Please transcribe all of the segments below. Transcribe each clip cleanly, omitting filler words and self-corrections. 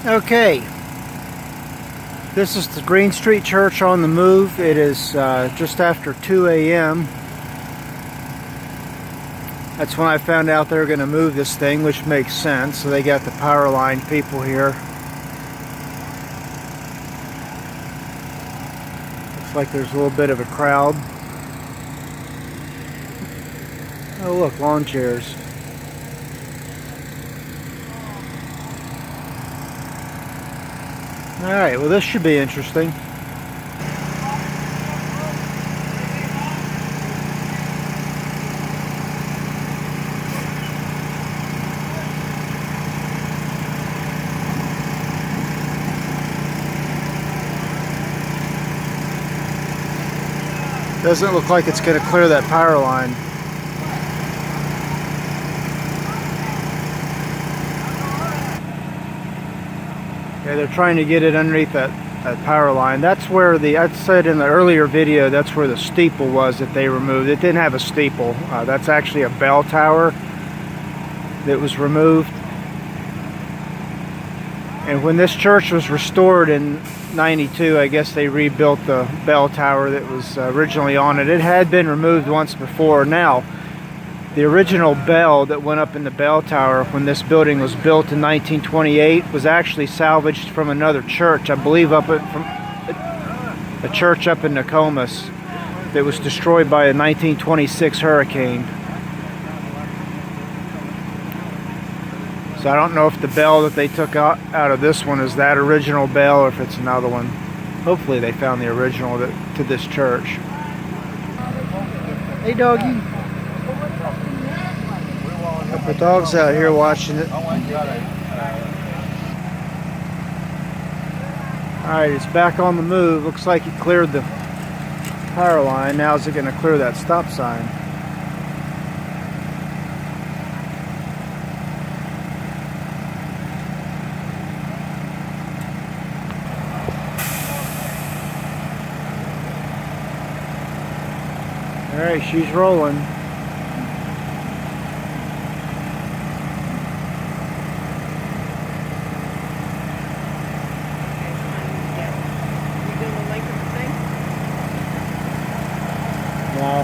Okay, this is the Green Street Church on the move. It is just after 2 a.m. That's when I found out they were going to move this thing, which makes sense. So they got the power line people here. Looks like there's a little bit of a crowd. Oh look, lawn chairs. Alright, well this should be interesting. Doesn't look like it's going to clear that power line. Okay, they're trying to get it underneath that power line. That's where I said in the earlier video, that's where the steeple was that they removed. It didn't have a steeple. That's actually a bell tower that was removed. And when this church was restored in '92, I guess they rebuilt the bell tower that was originally on it. It had been removed once before. Now, the original bell that went up in the bell tower when this building was built in 1928 was actually salvaged from another church, I believe from a church up in Nokomis that was destroyed by a 1926 hurricane. So I don't know if the bell that they took out of this one is that original bell or if it's another one. Hopefully they found the original to this church. Hey doggy. The dog's out here watching it. Alright, it's back on the move. Looks like it cleared the power line. Now is it going to clear that stop sign? Alright, she's rolling. No.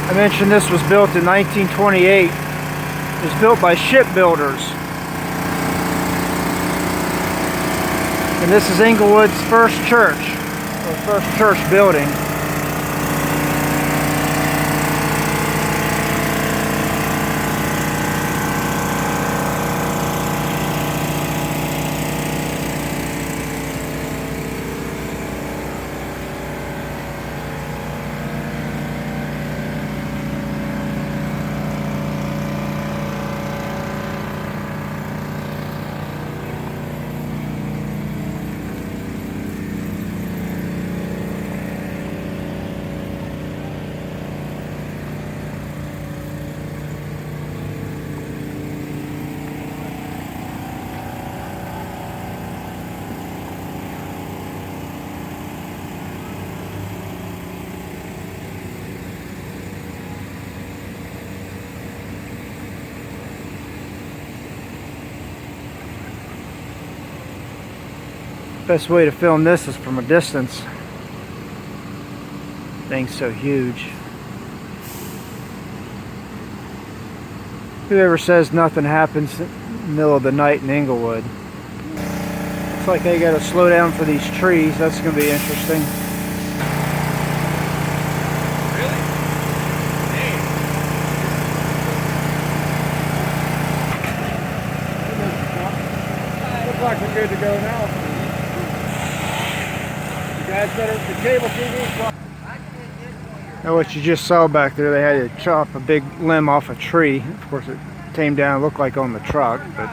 I mentioned this was built in 1928. It was built by shipbuilders. And this is Inglewood's first church, or first church building. Best way to film this is from a distance. Thing's so huge. Whoever says nothing happens in the middle of the night in Inglewood. Looks like they gotta slow down for these trees. That's gonna be interesting. Really? Hey. Looks like we're good to go now. Guys better, the cable TV. Now what you just saw back there, they had to chop a big limb off a tree. Of course it came down, looked like on the truck, but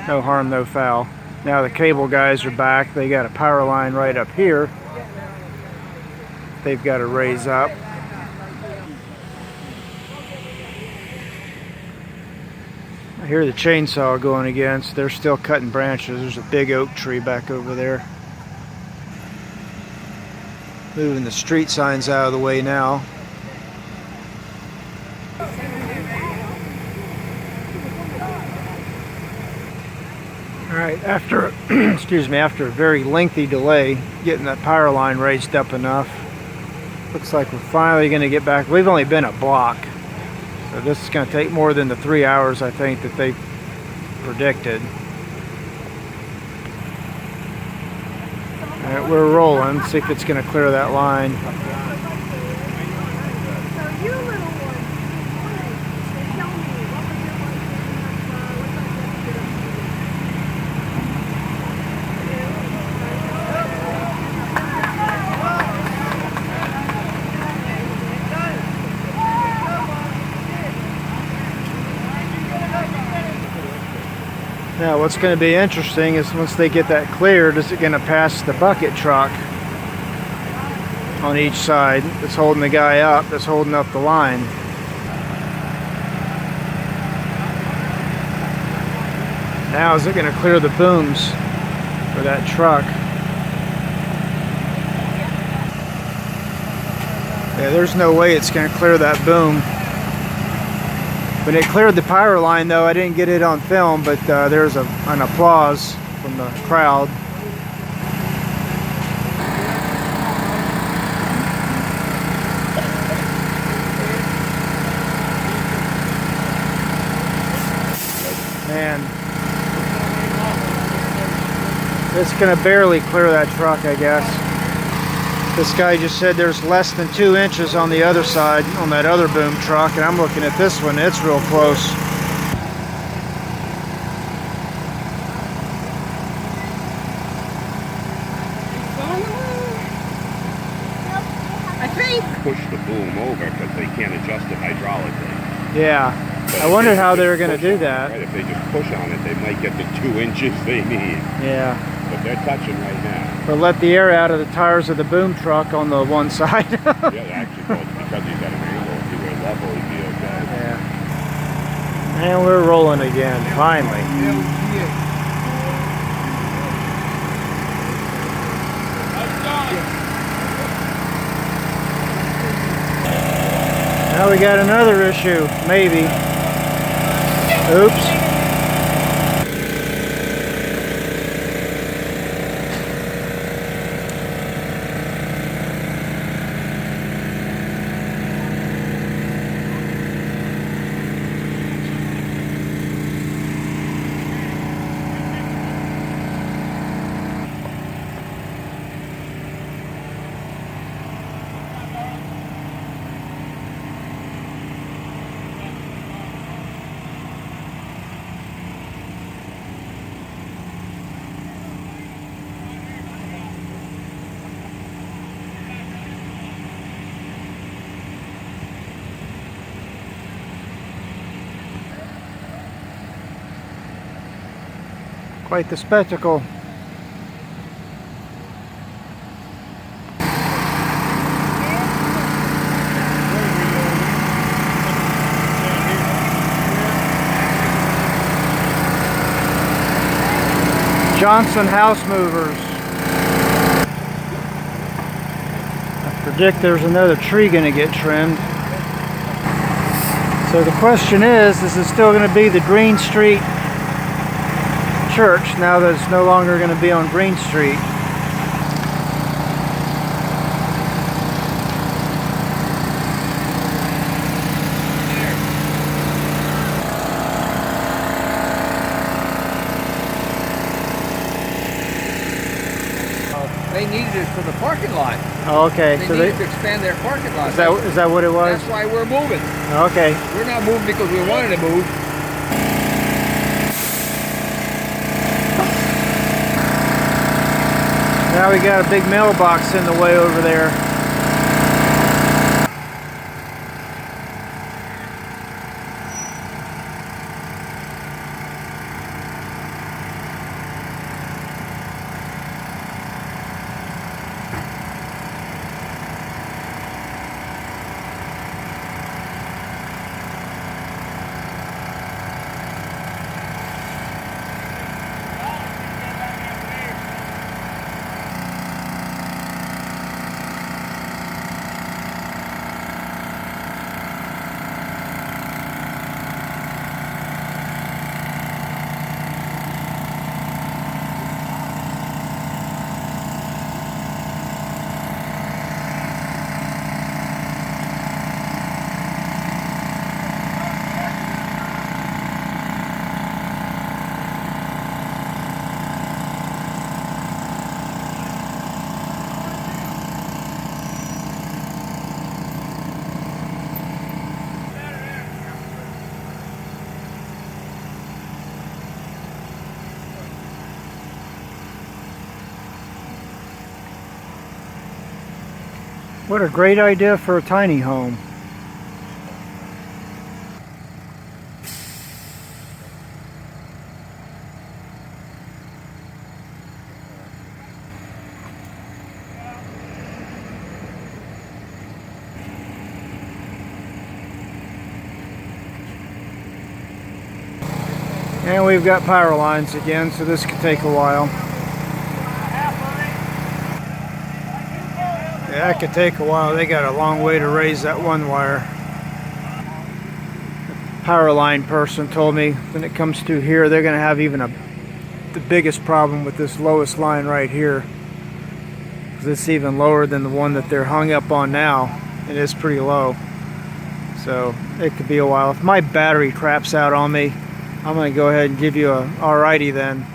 no harm, no foul. Now the cable guys are back. They got a power line right up here. they've got to raise up. I hear the chainsaw going again, so they're still cutting branches. There's a big oak tree back over there. Moving the street signs out of the way now. Alright, after excuse me, after a very lengthy delay getting that power line raised up enough, looks like we're finally going to get back. We've only been a block, so this is going to take more than the 3 hours I think that they predicted. Alright, we're rolling. See if it's going to clear that line. Now what's going to be interesting is once they get that cleared, is it going to pass the bucket truck on each side that's holding the guy up, that's holding up the line. Now is it going to clear the booms for that truck? Yeah, there's no way it's going to clear that boom. When it cleared the power line, though, I didn't get it on film, but there's an applause from the crowd. Man, it's going to barely clear that truck, I guess. This guy just said there's less than 2 inches on the other side on that other boom truck, and I'm looking at this one, it's real close. I think. Push the boom over because they can't adjust it hydraulically. Yeah, I wondered how they were going to do that. Right, if they just push on it, they might get the 2 inches they need. Yeah. But they're touching right now. But let the air out of the tires of the boom truck on the one side. Yeah, actually, well, because he's at an angle, if he were level, he'd be okay. Yeah. And we're rolling again, finally. Now we got another issue, maybe. Oops. Quite the spectacle. Johnson House Movers. I predict there's another tree going to get trimmed. So the question is it still going to be the Green Street Church now that it's no longer going to be on Green Street? They needed it for the parking lot. Oh, okay. They So needed to expand their parking lot. is that what it was? That's why we're moving. Okay. We're not moving because we wanted to move. Now we got a big mailbox in the way over there. What a great idea for a tiny home. And we've got power lines again, so this could take a while. Yeah, that could take a while. They got a long way to raise that one wire. The power line person told me when it comes to here, they're going to have even the biggest problem with this lowest line right here. Because it's even lower than the one that they're hung up on now. It is pretty low. So it could be a while. If my battery craps out on me, I'm going to go ahead and give you a alrighty then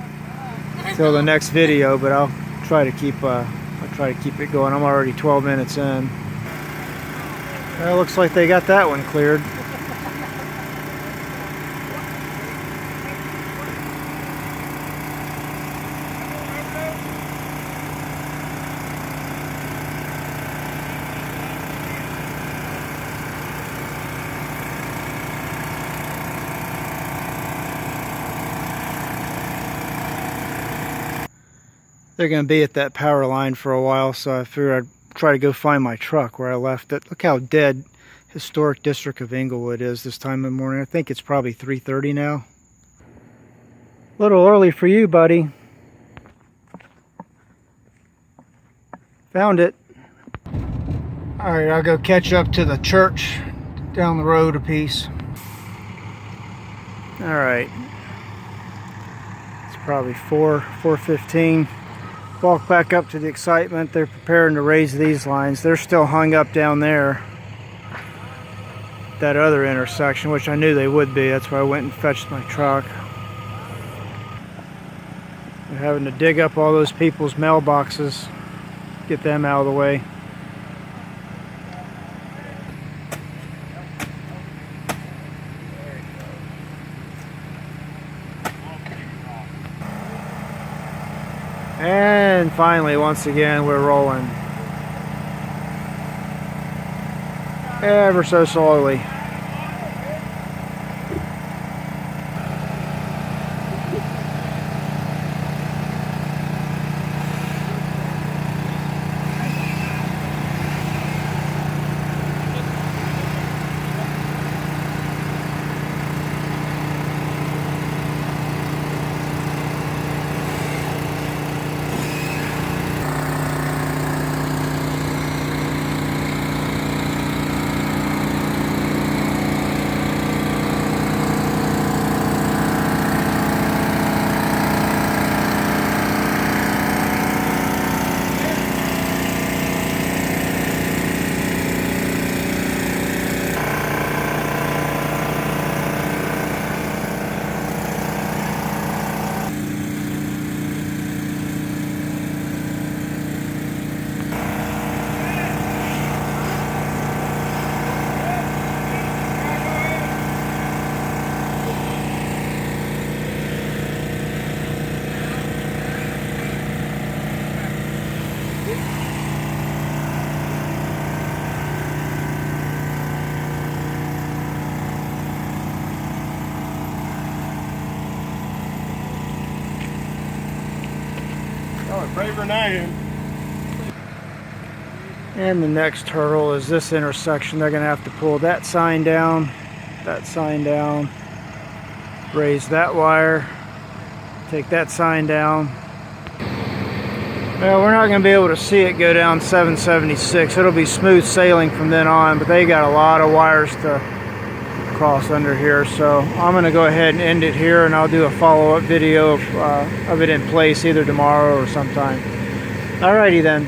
till the next video, but I'll try to keep it going. I'm already 12 minutes in. Well, looks like they got that one cleared. They're going to be at that power line for a while, so I figured I'd try to go find my truck where I left it. Look how dead Historic District of Inglewood is this time of the morning. I think it's probably 3:30 now. A little early for you, buddy. Found it. Alright, I'll go catch up to the church down the road a piece. Alright. It's probably 4:15. Walk back up to the Excitement. They're preparing to raise these lines. They're still hung up down there. That other intersection, which I knew they would be. That's why I went and fetched my truck. They're having to dig up all those people's mailboxes. Get them out of the way. And finally, once again, we're rolling. Ever so slowly. Braver than I am. And the next hurdle is this intersection. They're going to have to pull that sign down, raise that wire, take that sign down. Well, we're not going to be able to see it go down 776. It'll be smooth sailing from then on, but they got a lot of wires to cross under here. So I'm going to go ahead and end it here, and I'll do a follow-up video of it in place either tomorrow or sometime. Alrighty then.